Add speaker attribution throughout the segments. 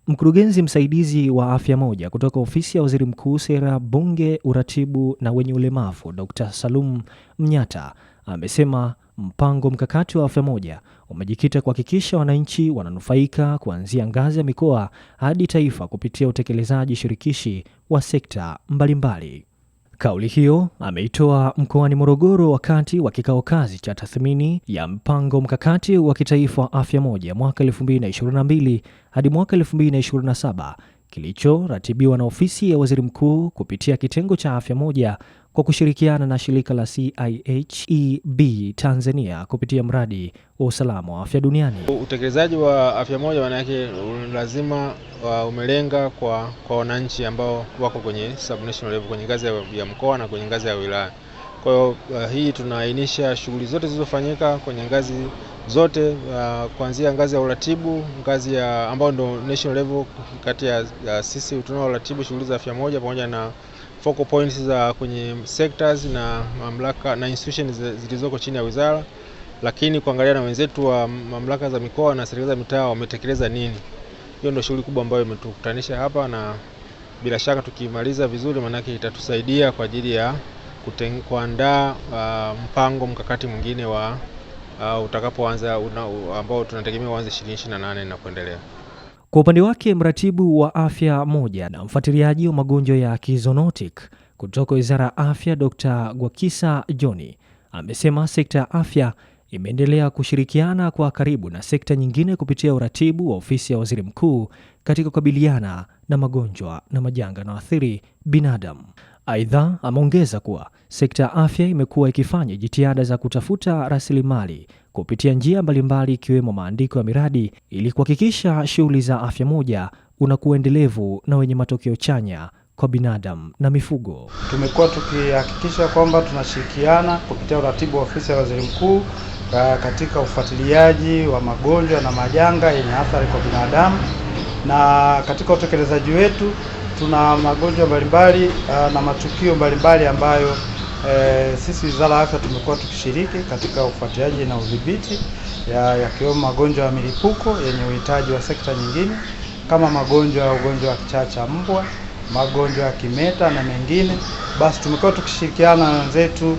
Speaker 1: Mkurugenzi msaidizi wa Afya Moja kutoka Ofisi ya Waziri Mkuu, Sera, Bunge, Uratibu na Wenye Ulemavu, Dr. Salum Mnyata amesema mpango mkakati wa Afya Moja umejikita kuhakikisha wananchi wananufaika kuanzia ngazi ya mikoa hadi taifa kupitia utekelezaji shirikishi wa sekta mbalimbali. Kauli hiyo ameitoa mkoani Morogoro wakati wa kikao kazi cha tathmini ya mpango mkakati wa kitaifa wa Afya Moja mwaka 2022 hadi mwaka 2027 kilichoratibiwa na Ofisi ya Waziri Mkuu kupitia kitengo cha Afya Moja kwa kushirikiana na shirika la CIHEB Tanzania kupitia mradi wa usalama wa afya duniani.
Speaker 2: Utekelezaji wa Afya Moja maana yake lazima umelenga kwa wananchi ambao wako kwenye subnational level, kwenye ngazi ya mkoa na kwenye ngazi ya wilaya. Kwa hiyo hii tunaainisha shughuli zote zilizofanyika kwenye ngazi zote, kuanzia ngazi ya uratibu, ngazi ya ambao ndo national level, kati ya sisi tunao uratibu shughuli za Afya Moja pamoja na focal points za kwenye sectors na mamlaka na institutions zilizoko chini ya wizara, lakini kuangalia na wenzetu wa mamlaka za mikoa na serikali za mitaa wametekeleza nini. Hiyo ndio shughuli kubwa ambayo imetukutanisha hapa, na bila shaka tukimaliza vizuri maana yake itatusaidia kwa ajili ya kuandaa mpango mkakati mwingine wa utakapoanza ambao tunategemea uanze 2028 na kuendelea.
Speaker 1: Kwa upande wake, mratibu wa Afya Moja na mfuatiliaji wa magonjwa ya kizoonotic kutoka Wizara ya Afya, Dr. Gwakisa John amesema sekta ya afya imeendelea kushirikiana kwa karibu na sekta nyingine kupitia uratibu wa Ofisi ya Waziri Mkuu katika kukabiliana na magonjwa na majanga yanayoathiri binadamu. Aidha, ameongeza kuwa sekta ya afya imekuwa ikifanya jitihada za kutafuta rasilimali kupitia njia mbalimbali ikiwemo maandiko ya miradi ili kuhakikisha shughuli za Afya Moja unakuwa endelevu na wenye matokeo chanya kwa binadamu na mifugo.
Speaker 3: Tumekuwa tukihakikisha kwamba tunashirikiana kupitia uratibu wa Ofisi ya Waziri Mkuu katika ufuatiliaji wa magonjwa na majanga yenye athari kwa binadamu, na katika utekelezaji wetu tuna magonjwa mbalimbali na matukio mbalimbali ambayo sisi Wizara ya Afya tumekuwa tukishiriki katika ufuatiliaji na udhibiti, yakiwemo magonjwa ya milipuko yenye uhitaji wa sekta nyingine kama ugonjwa wa kichaa cha mbwa, magonjwa ya kimeta na mengine. Basi tumekuwa tukishirikiana na wenzetu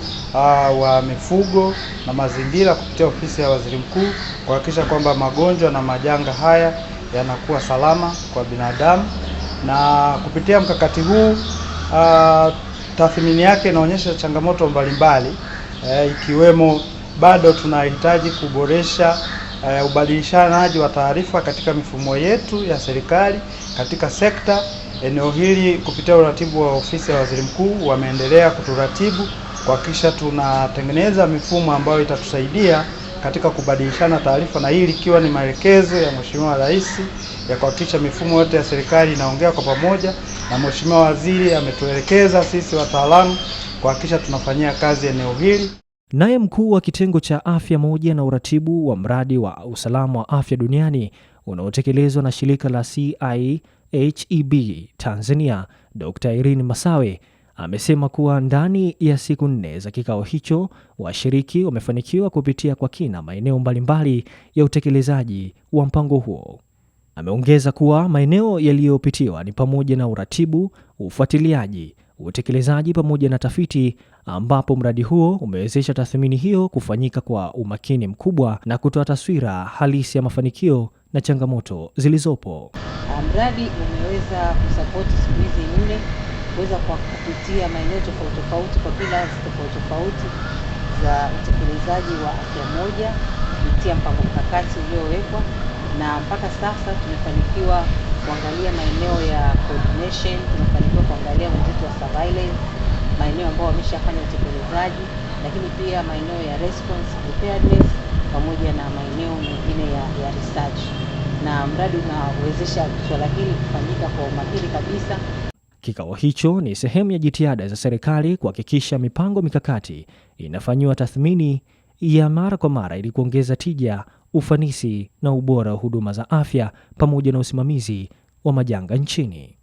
Speaker 3: wa mifugo na mazingira kupitia Ofisi ya Waziri Mkuu kuhakikisha kwamba magonjwa na majanga haya yanakuwa salama kwa binadamu. Na kupitia mkakati huu tathmini yake inaonyesha changamoto mbalimbali, ikiwemo bado tunahitaji kuboresha ubadilishanaji wa taarifa katika mifumo yetu ya serikali katika sekta. Eneo hili kupitia uratibu wa Ofisi ya Waziri Mkuu wameendelea kuturatibu kuhakikisha tunatengeneza mifumo ambayo itatusaidia katika kubadilishana taarifa, na hili ikiwa ni maelekezo ya Mheshimiwa Rais ya kuhakikisha mifumo yote ya serikali inaongea kwa pamoja, na Mheshimiwa Waziri ametuelekeza sisi wataalamu kuhakikisha tunafanyia kazi eneo hili.
Speaker 1: Naye mkuu wa kitengo cha Afya Moja na uratibu wa mradi wa usalama wa afya duniani unaotekelezwa na shirika la CIHEB Tanzania, Dr. Irene Masawe amesema kuwa ndani ya siku 4 za kikao hicho washiriki wamefanikiwa kupitia kwa kina maeneo mbalimbali ya utekelezaji wa mpango huo. Ameongeza kuwa maeneo yaliyopitiwa ni pamoja na uratibu, ufuatiliaji, utekelezaji pamoja na tafiti, ambapo mradi huo umewezesha tathmini hiyo kufanyika kwa umakini mkubwa na kutoa taswira halisi ya mafanikio na changamoto zilizopo.
Speaker 4: Mradi umeweza kusapoti siku hizi 4 kuweza kwa kupitia maeneo tofauti kwa pillars tofauti za utekelezaji wa Afya Moja kupitia mpango mkakati uliowekwa, na mpaka sasa tumefanikiwa kuangalia maeneo ya coordination, tumefanikiwa kuangalia wenzetu wa surveillance, maeneo ambayo wameshafanya utekelezaji, lakini pia maeneo ya response preparedness pamoja na maeneo mengine ya research, na mradi unawezesha swala hili kufanyika kwa umakini kabisa.
Speaker 1: Kikao hicho ni sehemu ya jitihada za serikali kuhakikisha mipango mikakati inafanywa tathmini ya mara kwa mara ili kuongeza tija, ufanisi na ubora wa huduma za afya pamoja na usimamizi wa majanga nchini.